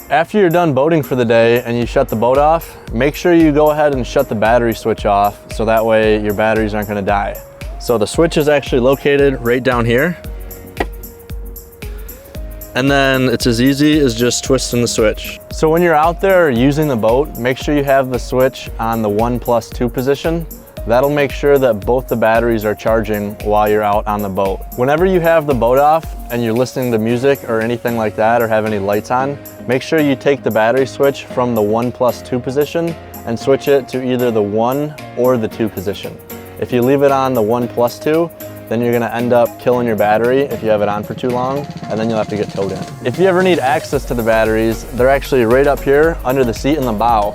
After you're done boating for the day and you shut the boat off, make sure you go ahead and shut the battery switch off so that way your batteries aren't going to die. So the switch is actually located right down here. And then it's as easy as just twisting the switch. So when you're out there using the boat, make sure you have the switch on the 1+2 position. That'll make sure that both the batteries are charging while you're out on the boat. Whenever you have the boat off and you're listening to music or anything like that or have any lights on, make sure you take the battery switch from the 1+2 position and switch it to either the 1 or the 2 position. If you leave it on the 1+2, then you're gonna end up killing your battery if you have it on for too long, and then you'll have to get towed in. If you ever need access to the batteries, they're actually right up here under the seat in the bow.